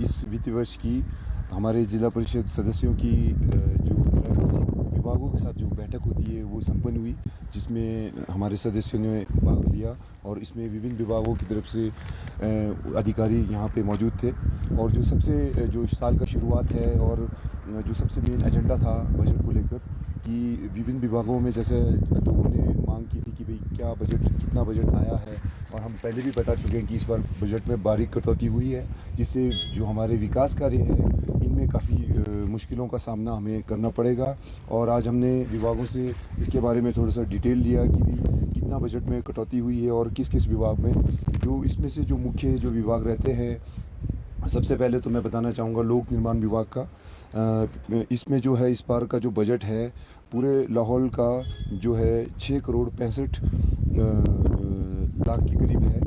इस वित्तीय वर्ष की हमारे ज़िला परिषद सदस्यों की जो 83 विभागों के साथ जो बैठक होती है वो संपन्न हुई, जिसमें हमारे सदस्यों ने भाग लिया और इसमें विभिन्न विभागों की तरफ से अधिकारी यहाँ पे मौजूद थे। और जो सबसे जो साल का शुरुआत है और जो सबसे मेन एजेंडा था बजट को लेकर कि विभिन्न विभागों में जैसे लोगों ने मांग की थी कि भाई क्या बजट कितना बजट आया है, और हम पहले भी बता चुके हैं कि इस बार बजट में बारीक कटौती हुई है, जिससे जो हमारे विकास कार्य हैं इनमें काफ़ी मुश्किलों का सामना हमें करना पड़ेगा। और आज हमने विभागों से इसके बारे में थोड़ा सा डिटेल लिया कि भी कितना बजट में कटौती हुई है और किस किस विभाग में। जो इसमें से जो मुख्य जो विभाग रहते हैं, सबसे पहले तो मैं बताना चाहूँगा लोक निर्माण विभाग का। इसमें जो है इस बार का जो बजट है पूरे लाहौल का जो है 6 करोड़ 65 लाख के करीब है।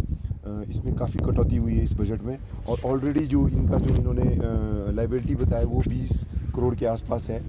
इसमें काफ़ी कटौती हुई है इस बजट में, और ऑलरेडी जो इनका जो इन्होंने लायबिलिटी बताया वो 20 करोड़ के आसपास है।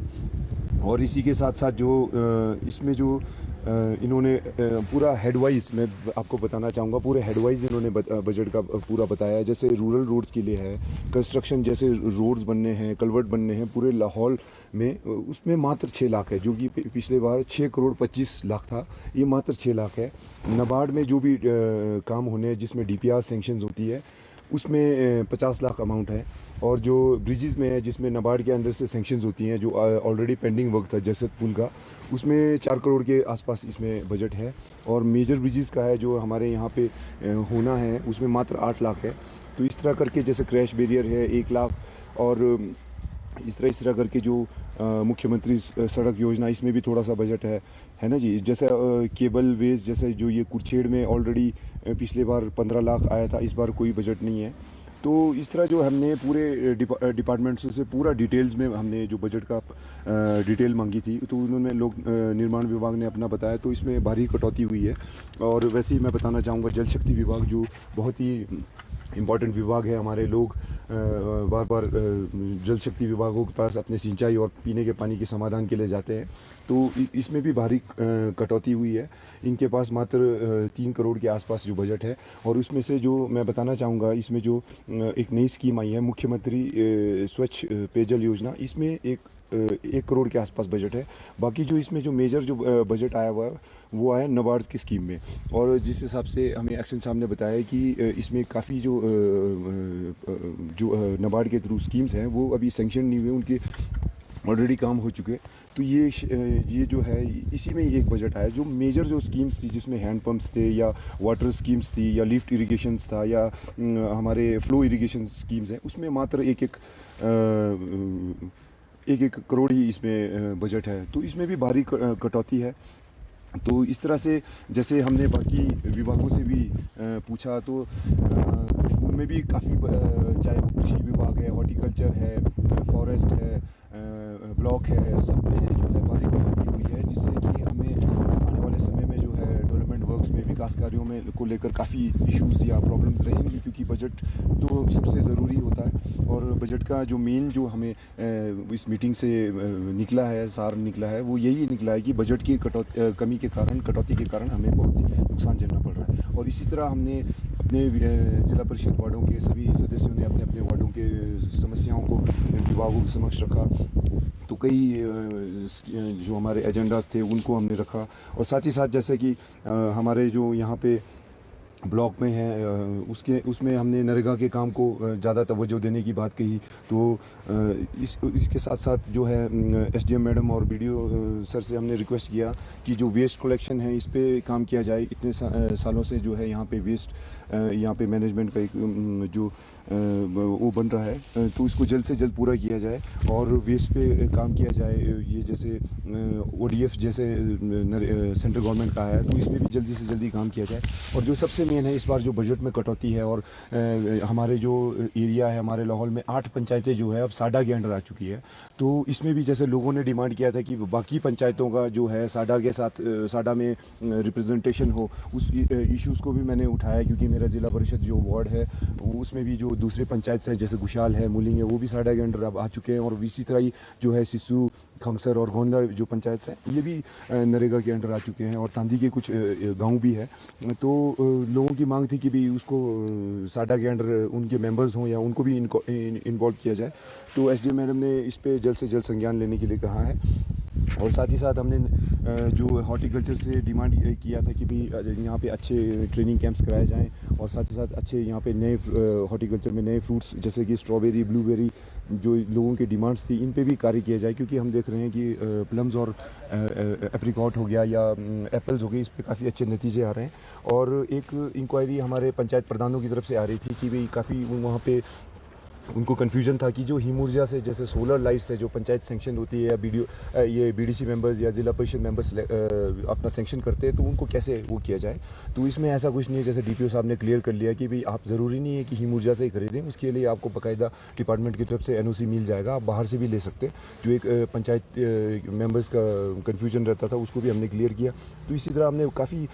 और इसी के साथ साथ जो इसमें जो इन्होंने पूरा हेडवाइज मैं आपको बताना चाहूँगा, पूरे हेडवाइज इन्होंने बजट का पूरा बताया है। जैसे रूरल रोड्स के लिए है, कंस्ट्रक्शन जैसे रोड्स बनने हैं, कल्वर्ट बनने हैं पूरे लाहौल में, उसमें मात्र 6 लाख है, जो कि पिछले बार 6 करोड़ 25 लाख था, ये मात्र 6 लाख है। नाबार्ड में जो भी काम होने हैं जिसमें DPR सेंक्शंस होती है उसमें 50 लाख अमाउंट है। और जो ब्रिजेज़ में है जिसमें नाबार्ड के अंदर से सेंक्शंस होती हैं, जो ऑलरेडी पेंडिंग वर्क था जसद पुल का, उसमें 4 करोड़ के आसपास इसमें बजट है। और मेजर ब्रिजेज़ का है जो हमारे यहाँ पे होना है उसमें मात्र 8 लाख है। तो इस तरह करके जैसे क्रैश बैरियर है 1 लाख, और इस तरह करके जो मुख्यमंत्री सड़क योजना इसमें भी थोड़ा सा बजट है ना जी। जैसे केबल वेज जैसे जो ये कुरछेड़ में ऑलरेडी पिछले बार 15 लाख आया था, इस बार कोई बजट नहीं है। तो इस तरह जो हमने पूरे डिपार्टमेंट्स से पूरा डिटेल्स में हमने जो बजट का डिटेल मांगी थी, तो उन्होंने लोक निर्माण विभाग ने अपना बताया, तो इसमें भारी कटौती हुई है। और वैसे ही मैं बताना चाहूँगा जल शक्ति विभाग जो बहुत ही इम्पॉर्टेंट विभाग है, हमारे लोग बार बार जल शक्ति विभागों के पास अपने सिंचाई और पीने के पानी के समाधान के लिए जाते हैं, तो इसमें भी भारी कटौती हुई है। इनके पास मात्र 3 करोड़ के आसपास जो बजट है। और उसमें से जो मैं बताना चाहूँगा, इसमें जो एक नई स्कीम आई है मुख्यमंत्री स्वच्छ पेयजल योजना, इसमें 1 करोड़ के आसपास बजट है। बाकी जो इसमें जो मेजर जो बजट आया हुआ है वो आया नाबार्ड की स्कीम में। और जिस हिसाब से हमें एक्शन साहब ने बताया कि इसमें काफ़ी जो नाबार्ड के थ्रू स्कीम्स हैं वो अभी सेंक्शन नहीं हुए, उनके ऑलरेडी काम हो चुके। तो ये जो है इसी में एक बजट आया। जो मेजर जो स्कीम्स थी जिसमें हैंड पंप्स थे या वाटर स्कीम्स थी या लिफ्ट इरिगेशंस था या हमारे फ्लो इरिगेशन स्कीम्स हैं, उसमें मात्र एक करोड़ ही इसमें बजट है। तो इसमें भी भारी कटौती है। तो इस तरह से जैसे हमने बाकी विभागों से भी पूछा, तो उनमें भी काफ़ी चाहे वो कृषि विभाग है, हॉर्टिकल्चर है, फॉरेस्ट है, ब्लॉक है, सब में जो है भारी कटौती हुई है, जिससे कि हमें आने वाले समय में जो है डेवलपमेंट वर्क्स में, विकास कार्यों में को लेकर काफ़ी इश्यूज या प्रॉब्लम्स रहेंगी, क्योंकि बजट तो सबसे ज़रूरी होता है। और बजट का जो मेन जो हमें इस मीटिंग से निकला है, सार निकला है, वो यही निकला है कि बजट की कमी के कारण, कटौती के कारण हमें बहुत ही नुकसान झेलना पड़ रहा है। और इसी तरह हमने अपने जिला परिषद वार्डों के सभी सदस्यों ने अपने अपने वार्डों के समस्याओं को विभागों के समक्ष रखा। तो कई जो हमारे एजेंडाज थे उनको हमने रखा। और साथ ही साथ जैसे कि हमारे जो यहाँ पे ब्लॉक में है उसमें हमने नरेगा के काम को ज़्यादा तवज्जो देने की बात कही। तो इसके साथ साथ जो है SDM मैडम और BDO सर से हमने रिक्वेस्ट किया कि जो वेस्ट कलेक्शन है इस पे काम किया जाए। इतने सालों से जो है यहाँ पे वेस्ट यहाँ पे मैनेजमेंट का एक जो वो बन रहा है, तो इसको जल्द से जल्द पूरा किया जाए और वेस्ट पे काम किया जाए। ये जैसे ODF जैसे सेंट्रल गवर्नमेंट का है, तो इसमें भी जल्दी से जल्दी काम किया जाए। और जो सबसे मेन है, इस बार जो बजट में कटौती है और हमारे जो एरिया है, हमारे लाहौल में 8 पंचायतें जो है अब साडा के अंडर आ चुकी है। तो इसमें भी जैसे लोगों ने डिमांड किया था कि बाकी पंचायतों का जो है साडा के साथ साडा में रिप्रेजेंटेशन हो, उस इश्यूज़ को भी मैंने उठाया, क्योंकि मेरा ज़िला परिषद जो वार्ड है उसमें भी जो जो दूसरे पंचायत हैं जैसे गुशाल है, मूलिंग है, वो भी साडा के अंडर अब आ चुके हैं। और इसी तरह ही जो है सिस्सू, खंगसर और गोंदला जो पंचायत हैं ये भी नरेगा के अंडर आ चुके हैं। और तांदी के कुछ गांव भी है। तो लोगों की मांग थी कि भी उसको साडा के अंडर उनके मेंबर्स हों या उनको भी इन्वॉल्व किया जाए। तो एसडीएम मैडम ने इस पे जल्द से जल्द संज्ञान लेने के लिए कहा है। और साथ ही साथ हमने जो हॉर्टिकल्चर से डिमांड किया था कि भाई यहाँ पे अच्छे ट्रेनिंग कैंप्स कराए जाएं और साथ ही साथ अच्छे यहाँ पे नए हॉर्टिकल्चर में नए फ्रूट्स जैसे कि स्ट्रॉबेरी, ब्लूबेरी जो लोगों की डिमांड्स थी इन पे भी कार्य किया जाए। क्योंकि हम देख रहे हैं कि प्लम्स और एप्रिकॉट हो गया या एप्पल्स हो गए, इस पे काफ़ी अच्छे नतीजे आ रहे हैं। और एक इंक्वायरी हमारे पंचायत प्रधानों की तरफ से आ रही थी कि भाई काफ़ी वहाँ पे उनको कन्फ्यूजन था कि जो हिम ऊर्जा से जैसे सोलर लाइट्स है जो पंचायत सेंक्शन होती है या ये बीडीसी मेंबर्स या ज़िला परिषद मेंबर्स अपना सेंक्शन करते हैं तो उनको कैसे वो किया जाए। तो इसमें ऐसा कुछ नहीं है। जैसे डीपीओ साहब ने क्लियर कर लिया कि भाई आप ज़रूरी नहीं है कि हिम ऊर्जा से ही खरीदें, उसके लिए आपको बाकायदा डिपार्टमेंट की तरफ से एनओसी मिल जाएगा, आप बाहर से भी ले सकते हैं। जो एक पंचायत मेंबर्स का कन्फ्यूजन रहता था उसको भी हमने क्लियर किया। तो इसी तरह हमने काफ़ी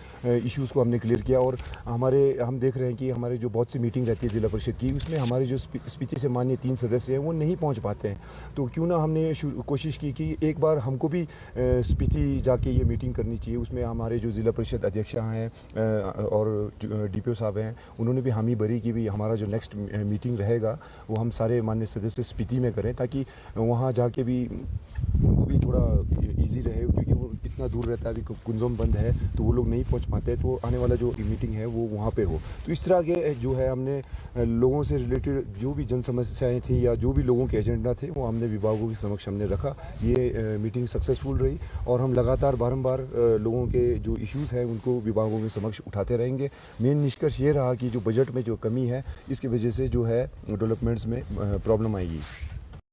इश्यूज़ को हमने क्लियर किया। और हम देख रहे हैं कि हमारे जो बहुत सी मीटिंग रहती है ज़िला परिषद की, उसमें हमारे जो स्पीति से मान्य 3 सदस्य हैं वो नहीं पहुंच पाते हैं। तो क्यों ना हमने कोशिश की कि एक बार हमको भी स्पीति जाके ये मीटिंग करनी चाहिए। उसमें हमारे जो ज़िला परिषद अध्यक्ष हैं और डीपीओ साहब हैं उन्होंने भी हामी भरी कि भी हमारा जो नेक्स्ट मीटिंग रहेगा वो हम सारे मान्य सदस्य स्पीति में करें ताकि वहाँ जाके भी उनको भी थोड़ा ईजी रहे। क्योंकि वो इतना दूर रहता है, अभी कुंजम बंद है तो वो लोग नहीं पहुँच पाते, तो आने वाला जो मीटिंग है वो वहाँ पे हो। तो इस तरह के जो है हमने लोगों से रिलेटेड जो भी जन समस्याएँ थी या जो भी लोगों के एजेंडा थे वो हमने विभागों के समक्ष हमने रखा। ये मीटिंग सक्सेसफुल रही और हम लगातार बारंबार लोगों के जो इश्यूज़ हैं उनको विभागों के समक्ष उठाते रहेंगे। मेन निष्कर्ष ये रहा कि जो बजट में जो कमी है इसकी वजह से जो है डेवलपमेंट्स में प्रॉब्लम आएगी।